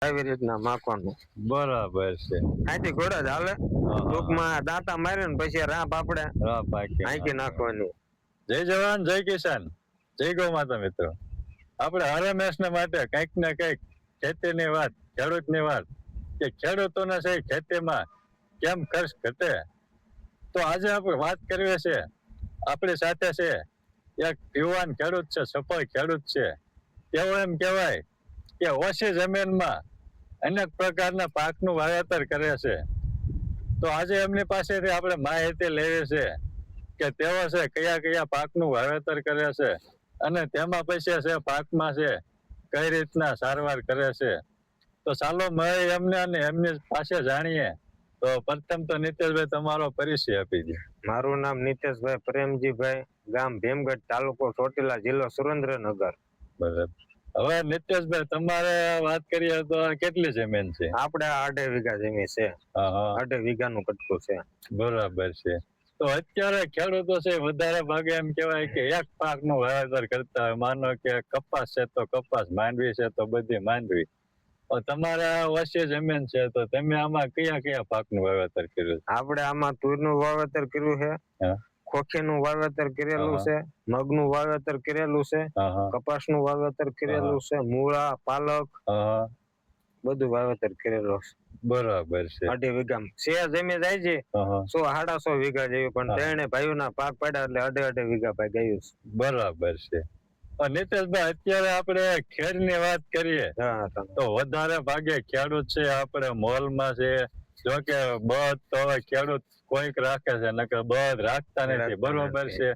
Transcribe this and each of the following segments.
આવી રીતના માખવાનું. બરાબર છે. અહીંથી ઘોડા જ હાલે. ટૂંકમાં દાંતા મારે ને પછી રાપ આપણે હાંકી નાખવાની. જય જવાન જય કિસાન જય ગૌ માતા. મિત્રો આપણે RMS ને માટે કંઈક ને કંઈક ખેતીની વાત, ખેડૂતની વાત કે ખેડૂતોને છે ખેતીમાં કેમ ખર્ચ ઘટે, તો આજે આપણે વાત કરવી છે. આપણી સાથે છે એક યુવાન ખેડૂત છે, સફળ ખેડૂત છે. તેઓ એમ કહેવાય કે ઓછી જમીનમાં અનેક પ્રકારના પાકનું વાવેતર કરે છે. તો આજે એમની પાસેથી આપણે માહિતી લેવી છે કે તેઓ છે કયા કયા પાકનું વાવેતર કરે છે અને તેમાં પછી છે પાકમાં છે કઈ રીતના સારવાર કરે છે. તો ચાલો મળી એમને અને એમની પાસે જાણીએ. તો પ્રથમ તો નીતેશભાઈ તમારો પરિચય આપી દે. મારું નામ નીતેશભાઈ પ્રેમજીભાઈ, ગામ ભીમગઢ, તાલુકો ચોટીલા, જિલ્લો સુરેન્દ્રનગર. બરાબર. હવે નીતેશભાઈ તમારે વાત કરીએ તો કેટલી જમીન છે? આપણે 2.5 વીઘા જમીન છે. 2.5 વીઘાનું કટકું છે. બરાબર છે. તો અત્યારે ખેડૂતો છે વધારે ભાગે એમ કહેવાય કે એક પાકનું વાવેતર કરતા હોય. માનો કે કપાસ છે તો કપાસ, માંડવી છે તો બધી માંડવી. તમારે ઓછી જમીન છે તો તમે આમાં કયા કયા પાકનું વાવેતર કર્યું? આપણે આમાં તુરનું વાવેતર કર્યું છે, ખોખીનું વાવેતર કરેલું છે, મગનું વાવેતર કરેલું છે, કપાસનું વાવેતર કરેલું છે, મૂળા, પાલક બધું વાવેતર કરેલું છે. બરાબર છે. 2.5 વીઘામાં છે જમીન જાય છે 100-150 વીઘા જેવી, પણ ત્રણે ભાઈઓના પાક પડ્યા એટલે 2.5 વીઘા ભાઈ ગયું છે. બરાબર છે. નીતેશભાઈ અત્યારે આપણે ખેડની વાત કરીએ તો વધારે ભાગે ખેડૂત છે આપણે મોલમાં છે. જો કે બળદ તો હવે ખેડૂત કોઈક રાખે છે, નકર બળદ રાખતા નથી. બરોબર છે.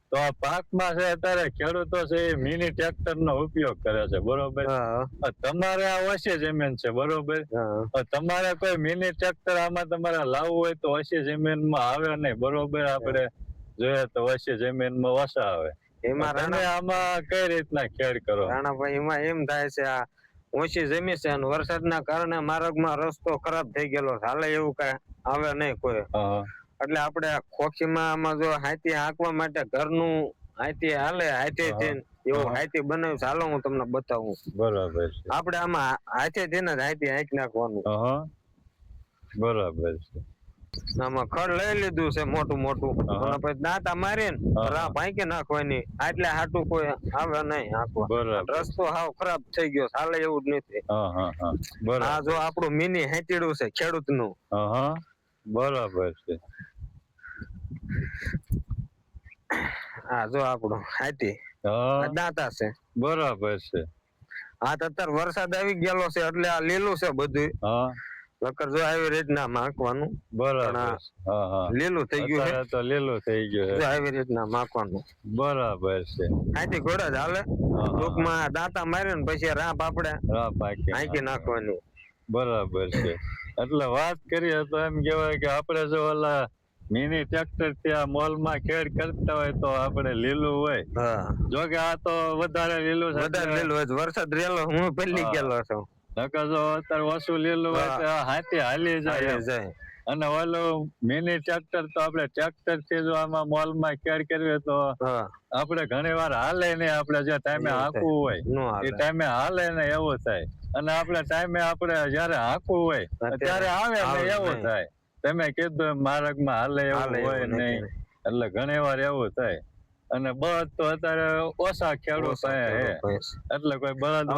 તો આ પાકમાં છે અત્યારે ખેડૂતો છે એ મિની ટ્રેક્ટર નો ઉપયોગ કરે છે. બરોબર. તમારે આ ઓછી જમીન છે. બરોબર. તમારે કોઈ મિની ટ્રેક્ટર આમાં તમારે લાવવું હોય તો ઓછી જમીનમાં આવે નહીં. બરોબર. આપણે જોઈએ તો ઓછી જમીનમાં ઓછા આવે. એમાં આમાં કઈ રીતના ખેડ કરો? રાણાભાઈ એમાં એમ થાય છે, આ ઓછી જમીન છે અને વરસાદના કારણે માર્ગમાં રસ્તો ખરાબ થઈ ગયેલો, હાલે એવું કઈ આવે નહીં કોઈ. એટલે આપણે ખોખીમાં આમાં જો હાથી હાંકવા માટે ઘરનું હાથી હાલે, હાથી એવું હાથી બનાવ્યું છે. હાલો હું તમને બતાવું. બરાબર. આપણે આમાં હાથી થઈને જ હાથી હાંકી નાખવાનું. બરાબર છે. આમાં ખડ લઈ લીધું છે મોટું મોટું, પછી દાંતા મારીને રાપ હાંકી નાખવાની. એટલે હાટું કોઈ આવે નહીં હાંકવા. રસ્તો હાવ ખરાબ થઈ ગયો, હાલે એવું જ નથી. આ જો આપણું મિની હાથીડું છે ખેડૂત નું. બરાબર છે. હા જો આપણું હાથી દાંતા છે. બરાબર છે. હા તો અત્યારે વરસાદ આવી ગયેલો છે એટલે આ લીલું છે બધું. નકર જો આવી રીતના માખવાનું. બરાબર. લીલું થઈ ગયું છે તો લીલું થઈ ગયું છે. આવી રીતના માખવાનું. બરાબર છે. અહીંથી ઘોડા જ હાલે. ટૂંકમાં દાંતા મારી ને પછી રાપ આપણે હાંકી નાખવાની. બરાબર છે. એટલે વાત કરીએ તો એમ કેવાય કે આપણે જો ઓલા મિની ટ્રેક્ટર ત્યાં મોલ માં ખેડ કરતા હોય તો આપણે લીલું હોય. જો કે આ તો વધારે લીલું છે. વધારે લીલું હોય. વરસાદ રેલો હું પહેલી ગયેલો છું. નકર જો અત્યારે ઓછું લીલું હોય તો હાથી હાલી જાય. અને ઓલું મિની ટ્રેક્ટર તો આપણે ટ્રેક્ટર થી જો આમાં મોલ માં ખેડ કરવી તો આપણે ઘણી વાર હાલે નહીં. આપણે જે ટાઈમે હાંકવું હોય એ ટાઈમે હાલે ને એવું થાય. અને આપણે ટાઈમે આપણે જયારે હાંકવું હોય ત્યારે આવે ને એવું થાય. તમે કીધું માર્ગમાં હાલે એવું હોય નહીં, એટલે ઘણી વાર એવું થાય. અને બળદ તો અત્યારે ઓછા ખેડૂત એટલે કોઈ બળદ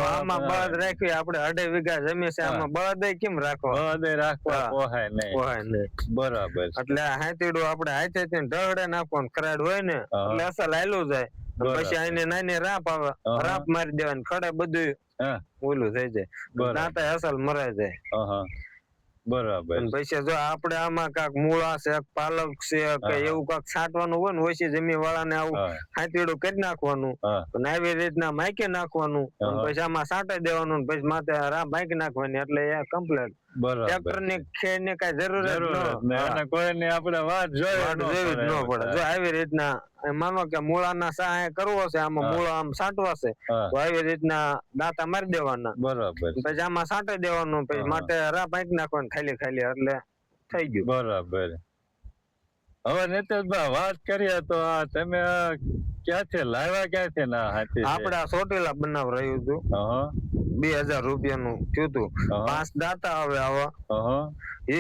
રાખવી. આપણે 2.5 વીઘા જમીન છે, આમાં બળદ કેમ રાખવા? બળદ રાખવા પોહાય નહીં. બરાબર. એટલે હાથીડું આપણે હાથે ઢળે નાખવાનું. ખરાડ હોય ને એટલે અસલ હાલું જાય. પછી આને નાની રાપ આવે, રાપ મારી દેવાની. ખડે બધું ઓલું થઈ જાય, દાંતા અસલ મરાઈ જાય. બરાબર. પછી જો આપણે આમાં કાક મૂળા છે, પાલક છે કે એવું કાક છાંટવાનું હોય ને ઓછી જમીન વાળાને આવું હાથીડું કરી નાખવાનું. આવી રીતના માયકી નાખવાનું. પછી આમાં છાંટી દેવાનું. પછી માથે રાપ હાંકી નાખવાની. એટલે એ કમ્પ્લીટ. ટ્રેક્ટર ની ખેડ ની કઈ જરૂરત નથી. કોઈની આપણે વાત જોવી ન પડે. જો આવી રીતના માનો કે મૂળાના સહાય કરવો છે, આમાં મૂળા આમ છાંટવા છે તો આવી રીતના દાંતા મારી દેવાના. બરાબર. પછી આમાં છાંટી દેવાનું. પછી માટે રાપ હાંકી નાખવાનું ખાલી ખાલી. એટલે થઈ ગયું. બરાબર. હવે નીતેશભાઈ વાત કરીએ તો તમે ક્યાંથી લાવ્યા, ક્યાંથી ના હાથી છે? આપડે આ ચોટીલા બનાવ રહ્યું હતું, અહં, 2000 રૂપિયાનું થયું હતું. અહં, 5 દાંતા આવે આવા, અહં,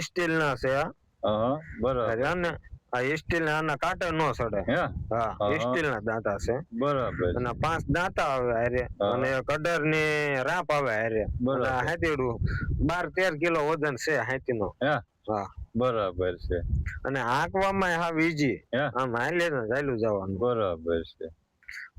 સ્ટીલ ના છે આ. અહં, બરાબર. અને આ સ્ટીલ ના આના કાંટે નો ચડે. હે? હા, અહં. સ્ટીલ ના દાંતા છે. બરાબર. અને 5 દાંતા આવે હારે, અને કડર ની રાપ આવે હારે. બરાબર. અને હાથીડું 12-13 કિલો વજન છે હાથી નો. હે? હા, બરાબર છે. અને હાંકવામાં હા વીજી, હે? આમ હાલે ને ચાલ્યું જવાનું. બરાબર છે.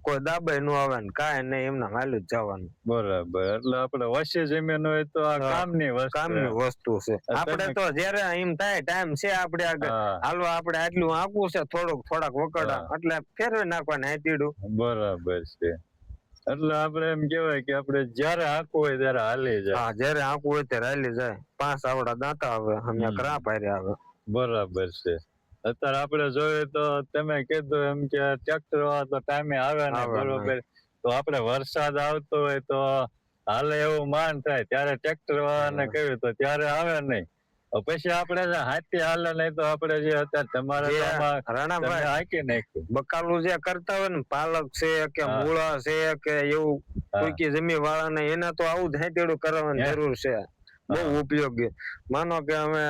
કોઈ દાબાઈ નો આવે ને કાંઈ નહીં, એમને હાલ્યું જ જવાનું. બરાબર. એટલે આપણે વચ્ચે જમીન હોય તો આ હા, કામની વસ્તુ. કામની વસ્તુ છે. તમે- આપણે તો જયારે એમ થાય ટાઈમ છે આપણે આગળ, હા, હાલો આપણે આટલું આંકવું છે, થોડાક વકડા, હા. એટલે ફેરવી નાખવાના હાથીડું. બરાબર છે. એટલે આપણે એમ કહેવાય કે આપણે જ્યારે આંકવું હોય ત્યારે હાલી જાય. હા, જયારે આંકવું હોય ત્યારે હાલી જાય. 5 આવડા દાંતા આવે અને હમ. ક્રાપ હારે આવે. બરાબર છે. અત્યારે આપણે જોઈએ તો તમે કીધું એમ કે ટ્રેક્ટર વાળા તો ટાઈમે આવે ને, આવે નહીં. બરોબર. તો આપણે વરસાદ આવતો હોય તો હાલે એવું માન થાય ત્યારે ટ્રેક્ટર વાળાને કહ્યું તો ત્યારે આવે નહીં. તો પછી આપણે જે હાથી હાલે નહીં તો આપણે જે અત્યારે તમારે જે તો આમાં તમે રાણાભાઈ હાંકી નાખ્યું. બકાલું જે કરતા હોય ને, પાલક છે કે હા. મૂળા છે કે એવું હા. ટૂંકી જમીન વાળાને, એને તો આવું જ હાથીડું કરવાની હે? જરૂર છે. બહુ હા. ઉપયોગી. માનો કે અમે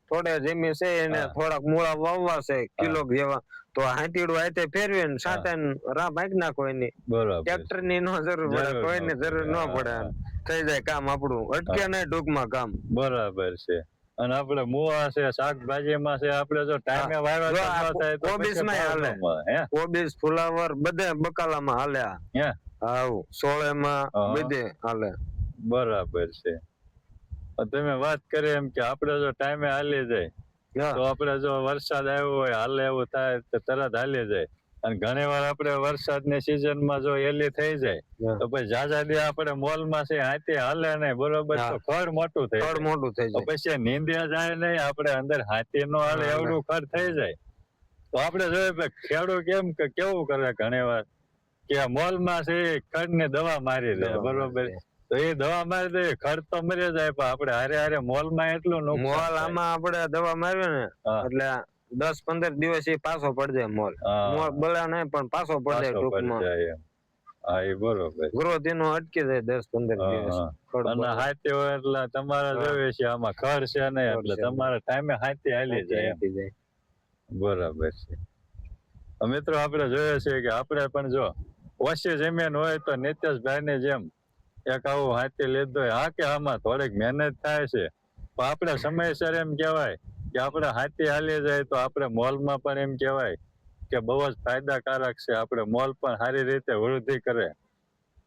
થોડે જમીન છે એને હા. થોડાક મૂળા વાવવા છે કિલો જેવા, તો હાથીડું હાથે ફેરવીને સાટાને રાહ ભાંગી નાખો એની. બરાબર. ટ્રેક્ટર ની નો જરૂર પડે, જરૂર કોઈની ન જરૂર ન પડે. પડે. હા. થઈ જાય કામ આપણું, અટકે નહીં ટૂંકમાં કામ. બરાબર છે. અને આપણે મુવા છે, શાકભાજીમાં છે, આપણે જો ટાઈમે વાવ્યા જો તો આ ન થાય તો કોબીજ પછી માં હાલે, ભાવમાં, હે? કોબીજ, ફુલાવર બધે બકાલામાં હાલે આ. હે? આવું સોળેમાં હા. બધે હાલે. બરાબર છે. તમે વાત કરી એમ કે આપણે જો ટાઈમે હાલી જાય હા. તો આપણે જો વરસાદ આવ્યો હોય, હાલે એવું થાય તો તરત હાલી જાય. અને ઘણી વાર આપણે વરસાદની સિઝનમાં જો એલી થઈ જાય હા. તો પછી ઝાઝા દી આપણે મોલમાં છે હાથી હાલે નહીં, બરોબર. હા. તો ખડ મોટું થઈ ફળ જાય. મોટું થઈ તો જાય. પછી નીંદ્યા જાય નહીં, આપણે અંદર હાથી નો હાલે હા, એવડું ખડ થઈ જાય. તો આપણે જોઈએ કે ખેડૂત કેવું કરે ઘણી વાર કે મોલમાં છે ખડની દવા મારી દે, દવા બરોબર. મારી દે. તો એ દવા મારી દે, ખડ તો મરી જાય, પણ આપણે હારે હારે મોલમાં એટલું નુકસાન મોલ થાય. આમાં આપણે દવા મારીએ ને હા. એટલે 10-15 દિવસ એ પાછો પડી જાય મોલ. હા. મોલ બળે નહીં પણ પાછો પડી જાય પાછો પડી ટૂંકમાં. જાય એમ. હા, એ બરોબર. ગ્રોથ એનો અટકી જાય 10-15 હા, દિવસ. હા. ખડ અને બળે. હાથી હોય એટલે તમારે હા. જોઈએ છે આમાં ખડ છે નહીં, ખડ એટલે છે નહીં. તમારે ટાઈમે હાથી હાલી જાય એમ. અટકી જાય. બરાબર છે. મિત્રો આપણે જોઈએ છે કે આપણે પણ જો ઓછી જમીન હોય તો નિતેશભાઈની જેમ એક આવું હાથી લીધો હોય, હા કે આમાં થોડીક મહેનત થાય છે, પણ આપણે સમયસર એમ કહેવાય કે આપણે હાથી હાલી જાય તો આપણે મોલમાં પણ એમ કહેવાય કે બહુ જ ફાયદાકારક છે. આપણે મોલ પણ સારી રીતે વૃદ્ધિ કરે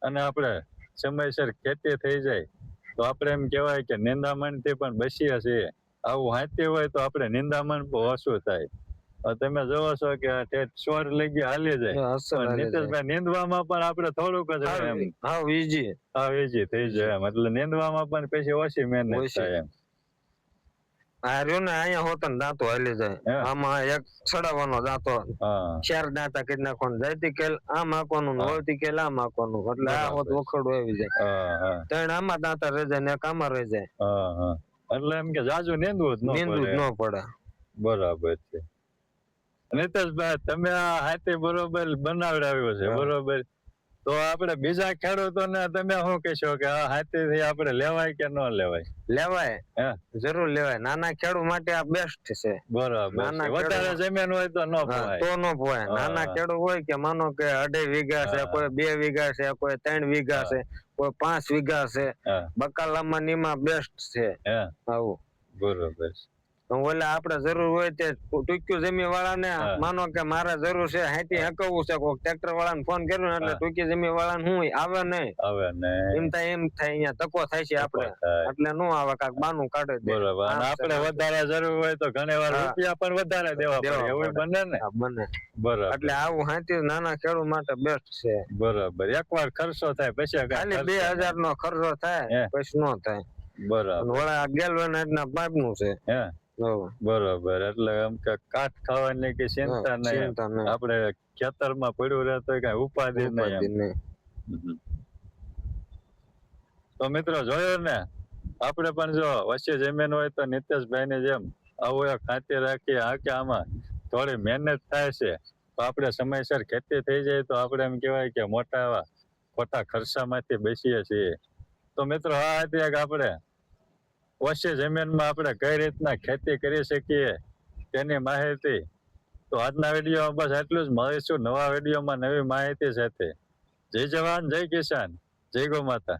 અને આપણે સમયસર ખેતી થઈ જાય તો આપણે એમ કહેવાય કે નિંદામણથી પણ બચીએ છીએ. આવું હાથી હોય તો આપણે નિંદામણ પણ ઓછું થાય. તમે જોવો છો કે ચોર લઈ ગયા હાલી જાય, અસર પણ હાલે જાય. નિતેશભાઈ નીંદવામાં પણ આપણે થોડુંક જ હોય એમ હા, ઈજી. ઈજી થઈ જાય એમ. એટલે નીંદવામાં પણ પછી ઓછી મહેનત ઓછી. થાય એમ. આ રહ્યો ને અહીંયા હોતો ને દાંતો હાલી જાય. હે? આમાં એક સડાવવાનો દાંતો, હા, 4 દાંતા કરી નાખવાનું. જઈતી કેલ આમ હાંકવાનું, હા. વળતી કેલ આમ હાંકવાનું. એટલે આ હોત બરાબર. વખરડું આવી જાય. હા, હા, 3 આમાં દાંતા રહી જાય ને 1 આમાં રહી જાય. હા, હા. એટલે એમ કે જાજુ નીંદવું જ ન નીંદવું પડે. જ ન પડે. બરાબર છે. નિતેશભાઈ, તમે આ હાથી બરોબર બનાવડાવ્યો છે, હા. બરોબર. તો આપણે બીજા ખેડૂતોને તમે શું કહેશો કે આ હાથીથી આપણે લેવાય કે ન લેવાય? લેવાય, હે? જરૂર લેવાય. નાના ખેડૂત માટે આ બેસ્ટ છે. બરાબર નાના છે. વધારે જમીન હોય તો ન હા, પોહાય. તો નો પોહાય. હા, નાના હા. ખેડૂત હોય કે માનો કે 2.5 વીઘા છે, હા. કોઈ 2 વીઘા છે, કોઈ 3 વીઘા હા. છે, કોઈ 5 વીઘા છે, હા, બકાલામાં નીમાં બેસ્ટ છે હે? આવું. બરોબર છે. ઓલા આપણે જરૂર હોય તે ટૂંક્યું જમીન વાળાને હા. માનો કે મારે જરૂર છે હાથી હકવવું છે, કોઈ ટ્રેક્ટર વાળાને ફોન કર્યો ને એટલે હા. ટૂંકી જમીન વાળાને હું આવે નહીં. હવે ને એમ થાય અહીંયા ધક્કો થાય છે આપણે, થાય. એટલે નો આવે, કાંઈક બાનું કાઢે દે. બરોબર. અને આમ છે, આપણે આમ છે. વધારે જરૂર હોય તો ઘણી વાર હા. રૂપિયા પણ વધારે દેવા પડે, દેવા એવું પડે. બને ને? હા, બને. બરાબર. એટલે આવું હાથી નાના ખેડૂત માટે બેસ્ટ છે. બરાબર. એકવાર ખર્ચો થાય પછી કાંઈ ખાલી ખર્ચો નહીં. 2000 નો ખર્ચો થાય, હે? પછી નો થાય. બરાબર. વળા ગેલવેનાઇટ ના પાઇપ નું છે. હે? હોવે. બરોબર. એટલે એમ કે કાઠ ખાવાની કે ચિંતા નહીં. ચિંતા નહીં. આપણે ખેતરમાં પડ્યું રહેતો કઈ ઉપાધિ નહીં ઉપાધિ એમ. નહીં. હમ. તો મિત્રો જોયો ને, આપણે પણ જો વચ્ચે જમીન હોય તો નિતેશભાઈ ની જેમ આવું એક હાથી રાખી, હા કે આમાં થોડી મહેનત થાય છે, તો આપણે સમયસર ખેતી થઈ જાય તો આપણે એમ કહેવાય કે મોટા એવા ખોટા ખર્ચામાંથી બચીએ છીએ. તો મિત્રો આ હતી એક આપણે ઓછી જમીનમાં આપણે કઈ રીતના ખેતી કરી શકીએ તેની માહિતી. તો આજના વિડીયોમાં બસ એટલું જ. મળીશું નવા વિડીયોમાં નવી માહિતી સાથે. જય જવાન, જય કિસાન, જય ગૌ માતા.